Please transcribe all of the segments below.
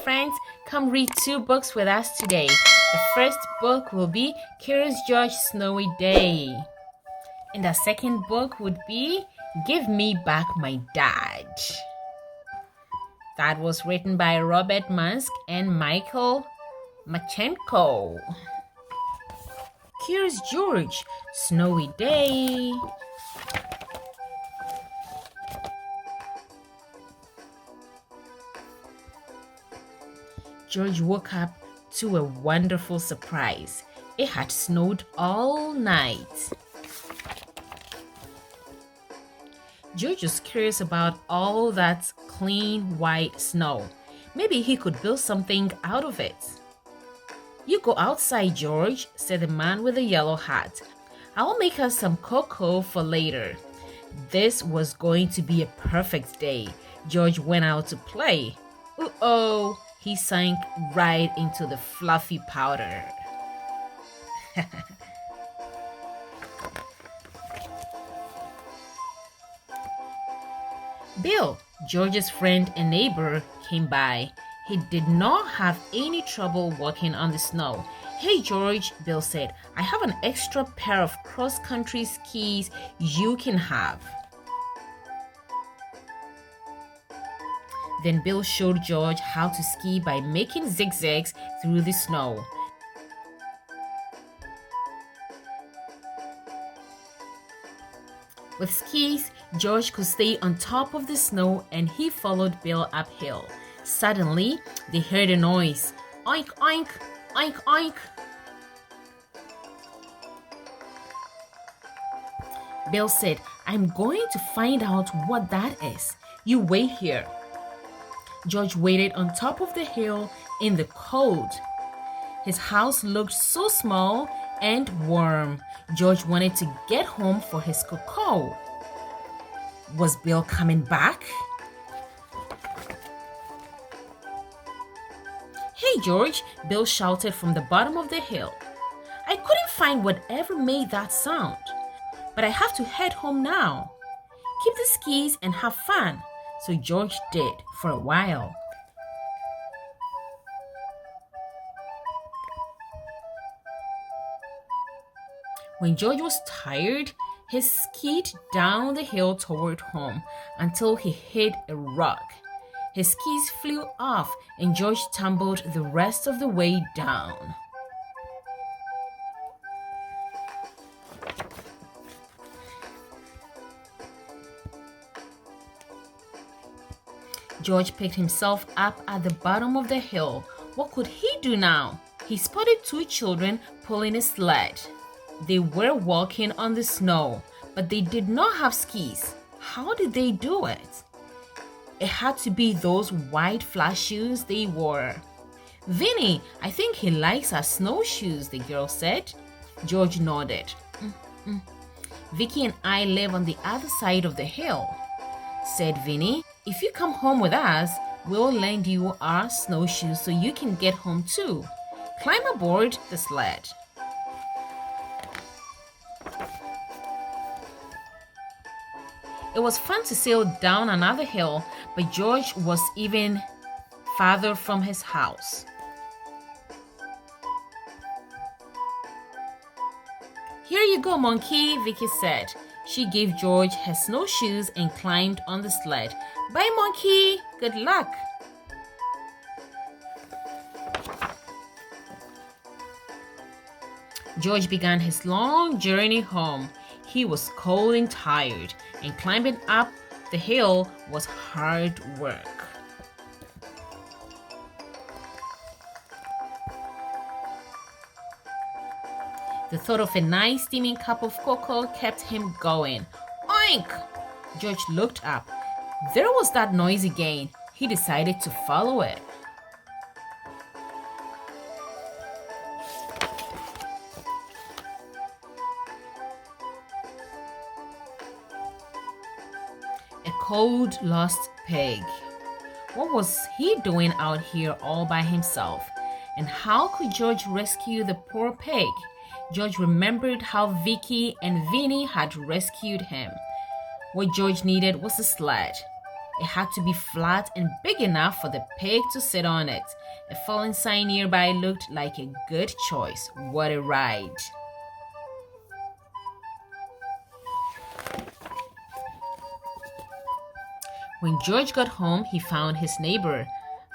friends, come read two books with us today. The first book will be Curious George Snowy Day. And the second book would be Give Me Back My Dad. That was written by Robert Musk and Michael Machenko. Curious George Snowy Day. George woke up to a wonderful surprise. It had snowed all night. George was curious about all that clean white snow. Maybe he could build something out of it. "You go outside, George," said the man with the yellow hat. "I'll make us some cocoa for later." This was going to be a perfect day. George went out to play. Uh-oh, he sank right into the fluffy powder. Bill, George's friend and neighbor, came by. He did not have any trouble walking on the snow. "Hey George," Bill said, "I have an extra pair of cross-country skis you can have." Then Bill showed George how to ski by making zigzags through the snow. With skis, George could stay on top of the snow and he followed Bill uphill. Suddenly, they heard a noise. Oink, oink, oink, oink. Bill said, "I'm going to find out what that is. You wait here." George waited on top of the hill in the cold. His house looked so small and warm. George wanted to get home for his cocoa. Was Bill coming back? "Hey George," Bill shouted from the bottom of the hill. "I couldn't find whatever made that sound, but I have to head home now. Keep the skis and have fun." So George did for a while. When George was tired, he skied down the hill toward home until he hit a rock. His skis flew off and George tumbled the rest of the way down. George picked himself up at the bottom of the hill. What could he do now? He spotted two children pulling a sled. They were walking on the snow, but they did not have skis. How did they do it? It had to be those white flat shoes they wore. "Vinny, I think he likes our snowshoes," the girl said. George nodded. "Vicky and I live on the other side of the hill," said Vinny. "If you come home with us, we'll lend you our snowshoes so you can get home too. Climb aboard the sled." It was fun to sail down another hill, but George was even farther from his house. "Here you go, monkey," Vicky said. She gave George her snowshoes and climbed on the sled. "Bye, monkey. Good luck." George began his long journey home. He was cold and tired, and climbing up the hill was hard work. The thought of a nice steaming cup of cocoa kept him going. Oink! George looked up. There was that noise again. He decided to follow it. A cold, lost pig. What was he doing out here all by himself? And how could George rescue the poor pig? George remembered how Vicky and Vinny had rescued him. What George needed was a sled. It had to be flat and big enough for the pig to sit on it. A fallen sign nearby looked like a good choice. What a ride! When George got home, he found his neighbor,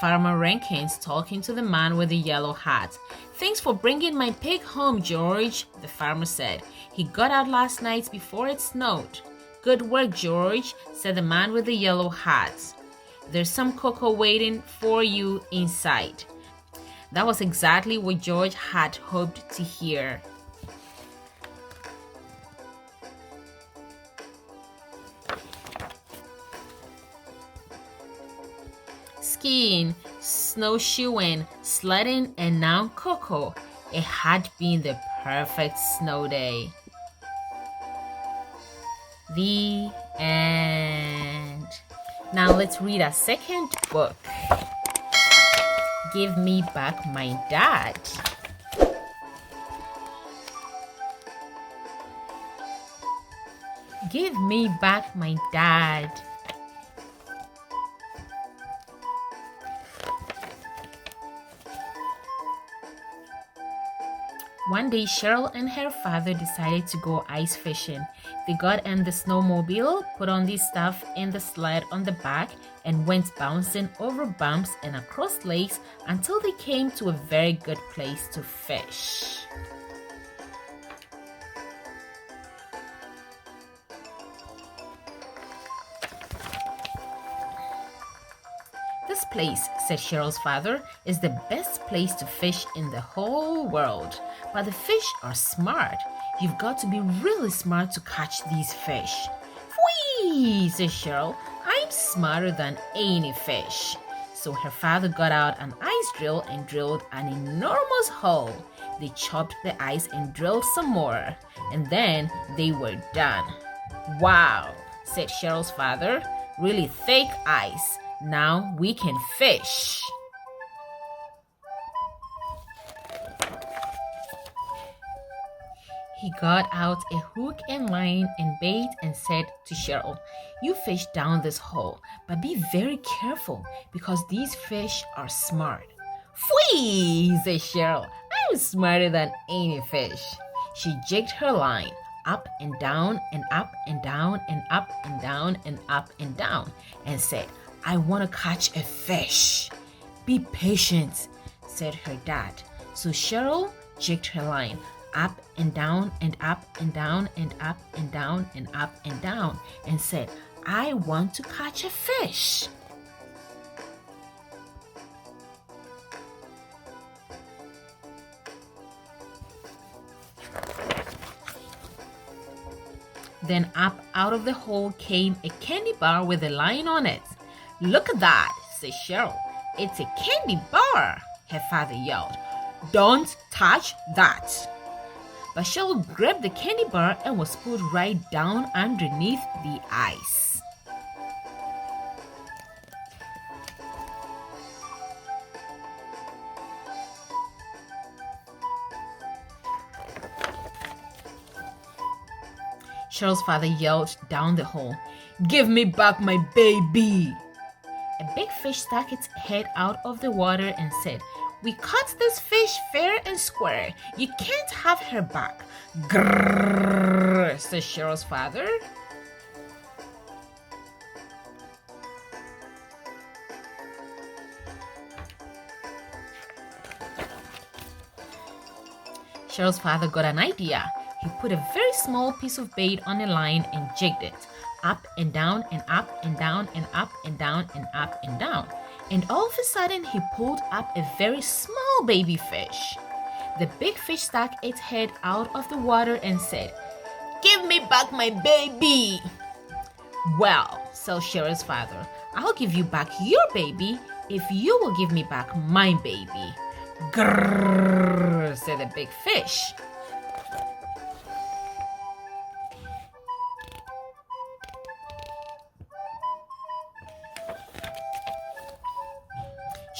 Farmer Rankins, talking to the man with the yellow hat. "Thanks for bringing my pig home, George," the farmer said. "He got out last night before it snowed." "Good work, George," said the man with the yellow hat. "There's some cocoa waiting for you inside." That was exactly what George had hoped to hear. Skiing, snowshoeing, sledding, and now cocoa. It had been the perfect snow day. The end. Now let's read our second book. Give Me Back My Dad. Give me back my dad. One day, Cheryl and her father decided to go ice fishing. They got in the snowmobile, put on the stuff in the sled on the back, and went bouncing over bumps and across lakes until they came to a very good place to fish. "This place," said Cheryl's father, "is the best place to fish in the whole world. But the fish are smart. You've got to be really smart to catch these fish." "Whee!" said Cheryl. "I'm smarter than any fish." So her father got out an ice drill and drilled an enormous hole. They chopped the ice and drilled some more, and then they were done. "Wow," said Cheryl's father, "really thick ice. Now we can fish." He got out a hook and line and bait and said to Cheryl, "You fish down this hole, but be very careful because these fish are smart." "Whee!" said Cheryl. "I'm smarter than any fish." She jigged her line up and down and up and down and up and down and up and down and said, "I want to catch a fish." "Be patient," said her dad. So Cheryl jigged her line up and down and up and down and up and down and up and down and said, "I want to catch a fish." Then up out of the hole came a candy bar with a line on it. "Look at that," said Cheryl. "It's a candy bar," her father yelled. "Don't touch that." But Cheryl grabbed the candy bar and was put right down underneath the ice. Cheryl's father yelled down the hole, "Give me back my baby." A big fish stuck its head out of the water and said, "We caught this fish fair and square. You can't have her back." "Grrrr," said Cheryl's father. Cheryl's father got an idea. He put a very small piece of bait on a line and jigged it up and down and up and down and up and down and up and down. And all of a sudden, he pulled up a very small baby fish. The big fish stuck its head out of the water and said, "Give me back my baby." "Well," said Cheryl's father, "I'll give you back your baby if you will give me back my baby." "Grrrr," said the big fish.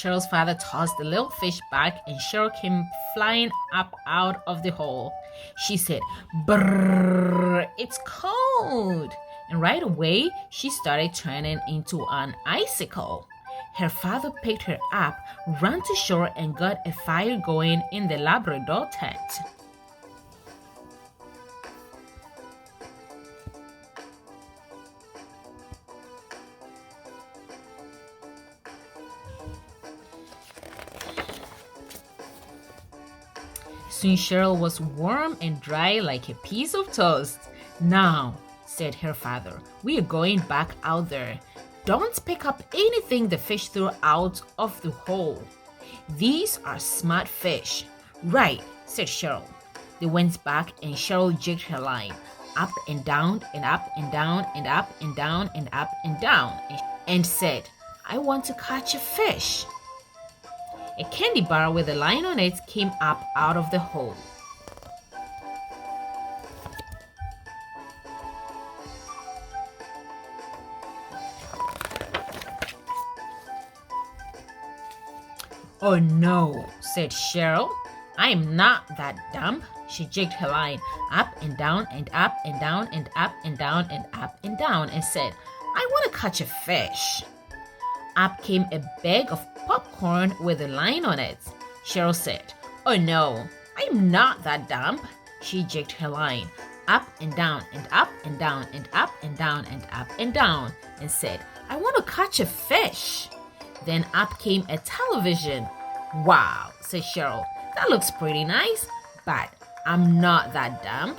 Cheryl's father tossed the little fish back and Cheryl came flying up out of the hole. She said, "Brrr, it's cold." and right away she started turning into an icicle. Her father picked her up, ran to shore, and got a fire going in the Labrador tent. Soon Cheryl was warm and dry like a piece of toast. "Now," said her father, "we are going back out there. Don't pick up anything the fish threw out of the hole. These are smart fish." "Right," said Cheryl. They went back and Cheryl jigged her line up and down and up and down and up and down and up and down and said, "I want to catch a fish." A candy bar with a line on it came up out of the hole. "Oh no," said Cheryl. "I am not that dumb." She jigged her line up and down and up and down and up and down and up and down and said, "I want to catch a fish." Up came a bag of popcorn with a line on it. Cheryl said, "Oh no, I'm not that dumb." She jigged her line up and down and up and down and up and down and up and down and said, "I want to catch a fish." Then up came a television. "Wow," said Cheryl, "that looks pretty nice, but I'm not that dumb."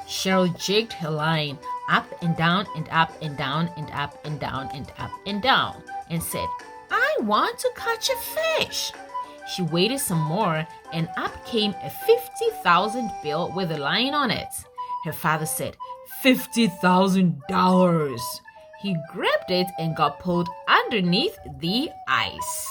Cheryl jigged her line up and down and up and down and up and down and up and down and said, "I want to catch a fish." She waited some more and up came a 50,000 bill with a line on it. Her father said, $50,000. He grabbed it and got pulled underneath the ice.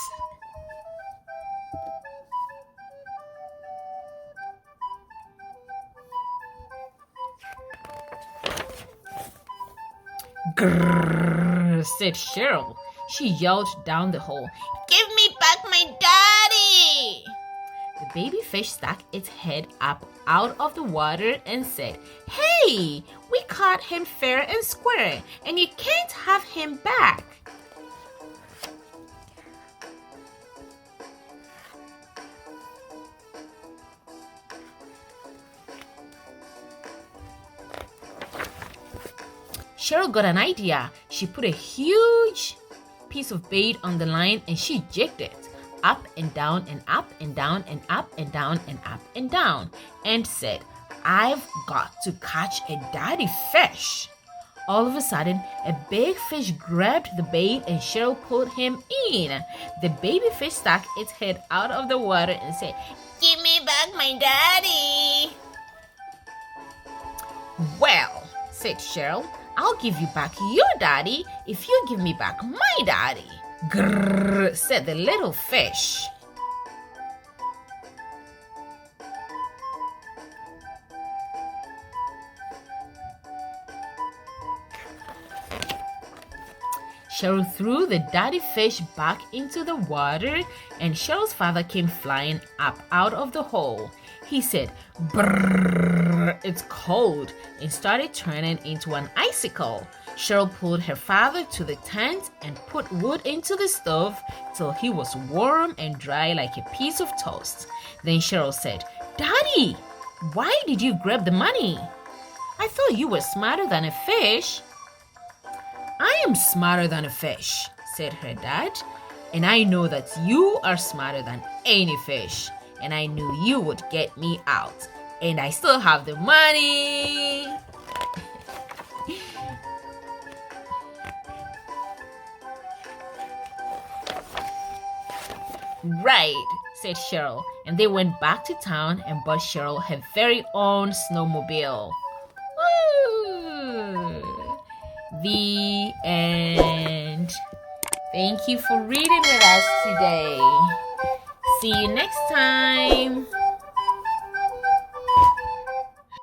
"Grrr," said Cheryl. She yelled down the hole, "Give me back my daddy!" The baby fish stuck its head up out of the water and said, "Hey, we caught him fair and square, and you can't have him back." Cheryl got an idea. She put a huge piece of bait on the line and she jigged it up and down and up and down and up and down and up and down and said, "I've got to catch a daddy fish." All of a sudden, a big fish grabbed the bait and Cheryl pulled him in. The baby fish stuck its head out of the water and said, "Give me back my daddy." "Well," said Cheryl, "I'll give you back your daddy if you give me back my daddy." "Grrr," said the little fish. Cheryl threw the daddy fish back into the water and Cheryl's father came flying up out of the hole. He said, "Brrr, it's cold," and started turning into an icicle. Cheryl pulled her father to the tent and put wood into the stove till he was warm and dry like a piece of toast. Then Cheryl said, "Daddy, why did you grab the money? I thought you were smarter than a fish." "I am smarter than a fish," said her dad, "and I know that you are smarter than any fish, and I knew you would get me out, and I still have the money." "Right," said Cheryl, and they went back to town and bought Cheryl her very own snowmobile. Woo! The end. Thank you for reading with us today. See you next time.